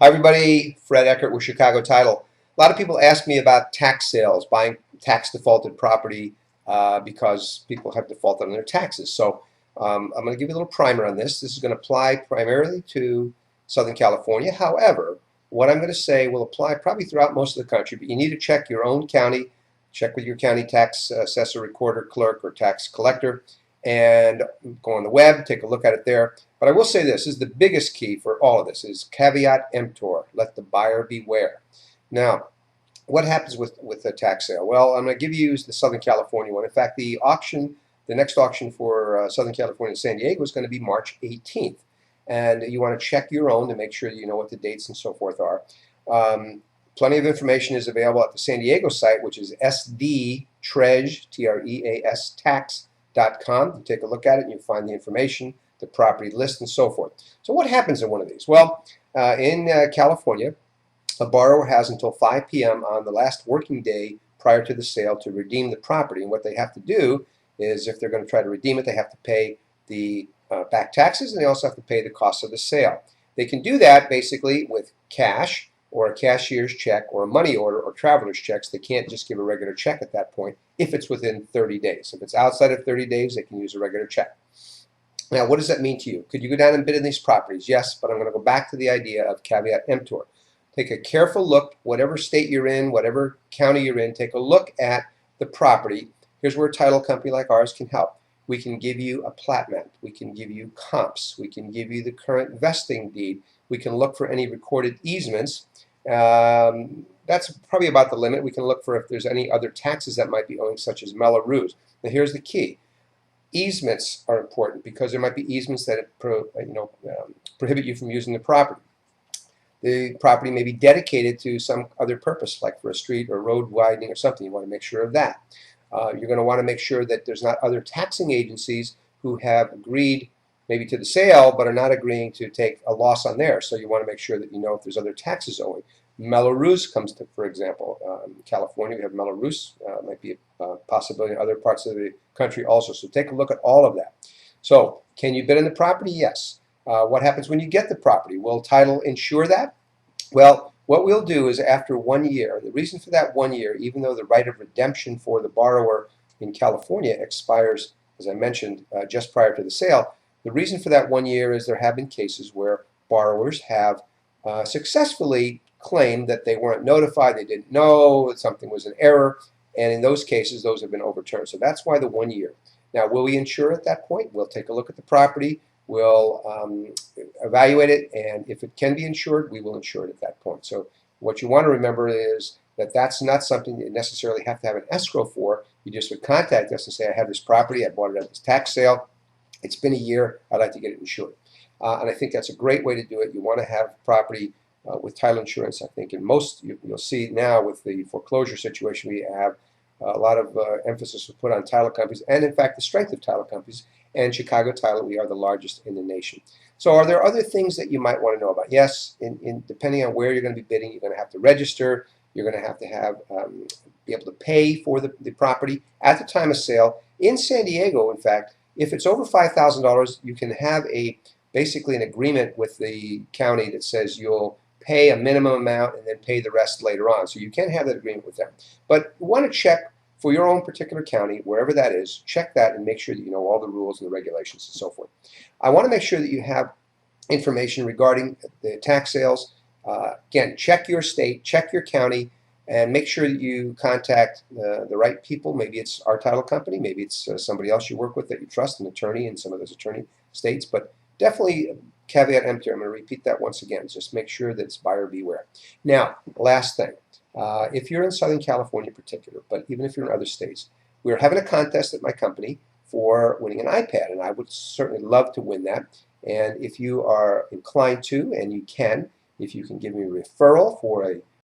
Hi everybody, Fred Eckert with Chicago Title. A lot of people ask me about tax sales, buying tax defaulted property because people have defaulted on their taxes. So I'm going to give you a little primer on this. This is going to apply primarily to Southern California. However, what I'm going to say will apply probably throughout most of the country, but you need to check your own county, check with your county tax assessor, recorder, clerk, or tax collector, and go on the web, take a look at it there. But I will say this is the biggest key for all of this is caveat emptor, let the buyer beware. Now, what happens with the tax sale? Well, I'm going to give you the Southern California one. In fact, the next auction for Southern California and San Diego is going to be March 18th. And you want to check your own to make sure that you know what the dates and so forth are. Plenty of information is available at the San Diego site, which is sdtreas, T-R-E-A-S, tax.com. You take a look at it and you find the information, the property list, and so forth. So what happens in one of these? Well, in California, a borrower has until 5 p.m. on the last working day prior to the sale to redeem the property. And what they have to do is, if they're going to try to redeem it, they have to pay the back taxes, and they also have to pay the cost of the sale. They can do that basically with cash or a cashier's check or a money order or traveler's checks. They can't just give a regular check at that point if it's within 30 days. If it's outside of 30 days, they can use a regular check. Now, what does that mean to you? Could you go down and bid in these properties? Yes, but I'm going to go back to the idea of caveat emptor. Take a careful look, whatever state you're in, whatever county you're in, take a look at the property. Here's where a title company like ours can help. We can give you a plat map. We can give you comps. We can give you the current vesting deed. We can look for any recorded easements. That's probably about the limit. We can look for if there's any other taxes that might be owing, such as Mello-Roos. Now here's the key. Easements are important because there might be easements that prohibit you from using the property. The property may be dedicated to some other purpose, like for a street or road widening or something. You want to make sure of that. You're going to want to make sure that there's not other taxing agencies who have agreed maybe to the sale but are not agreeing to take a loss on theirs. So you want to make sure that you know if there's other taxes owing. Mello-Roos comes to, for example, in California we have Mello-Roos, might be a possibility in other parts of the country also. So take a look at all of that. So can you bid on the property? Yes. What happens when you get the property? Will title insure that? Well, what we'll do is after 1 year, the reason for that 1 year, even though the right of redemption for the borrower in California expires, as I mentioned, just prior to the sale, the reason for that 1 year is there have been cases where borrowers have successfully claimed that they weren't notified, they didn't know, that something was an error, and in those cases, those have been overturned. So that's why the 1 year. Now, will we insure at that point? We'll take a look at the property. We'll evaluate it, and if it can be insured, we will insure it at that point. So what you want to remember is that that's not something you necessarily have to have an escrow for. You just would contact us and say, I have this property, I bought it at this tax sale, it's been a year, I'd like to get it insured. And I think that's a great way to do it. You want to have property with title insurance. I think in most, you'll see now with the foreclosure situation we have, a lot of emphasis was put on title companies, and in fact the strength of title companies. And Chicago Title, we are the largest in the nation. So are there other things that you might want to know about? Yes, depending on where you're going to be bidding, you're going to have to register. You're going to have be able to pay for the property at the time of sale. In San Diego, in fact, if it's over $5,000, you can have basically an agreement with the county that says you'll pay a minimum amount and then pay the rest later on. So you can have that agreement with them. But you want to check for your own particular county, wherever that is, check that and make sure that you know all the rules and the regulations and so forth. I want to make sure that you have information regarding the tax sales. Again, check your state, check your county, and make sure that you contact the right people. Maybe it's our title company, maybe it's somebody else you work with that you trust, an attorney in some of those attorney states, but definitely caveat emptor. I'm going to repeat that once again. Just make sure that it's buyer beware. Now, last thing. If you're in Southern California in particular, but even if you're in other states, we're having a contest at my company for winning an iPad, and I would certainly love to win that. And if you are inclined to, and you can, if you can give me a referral for a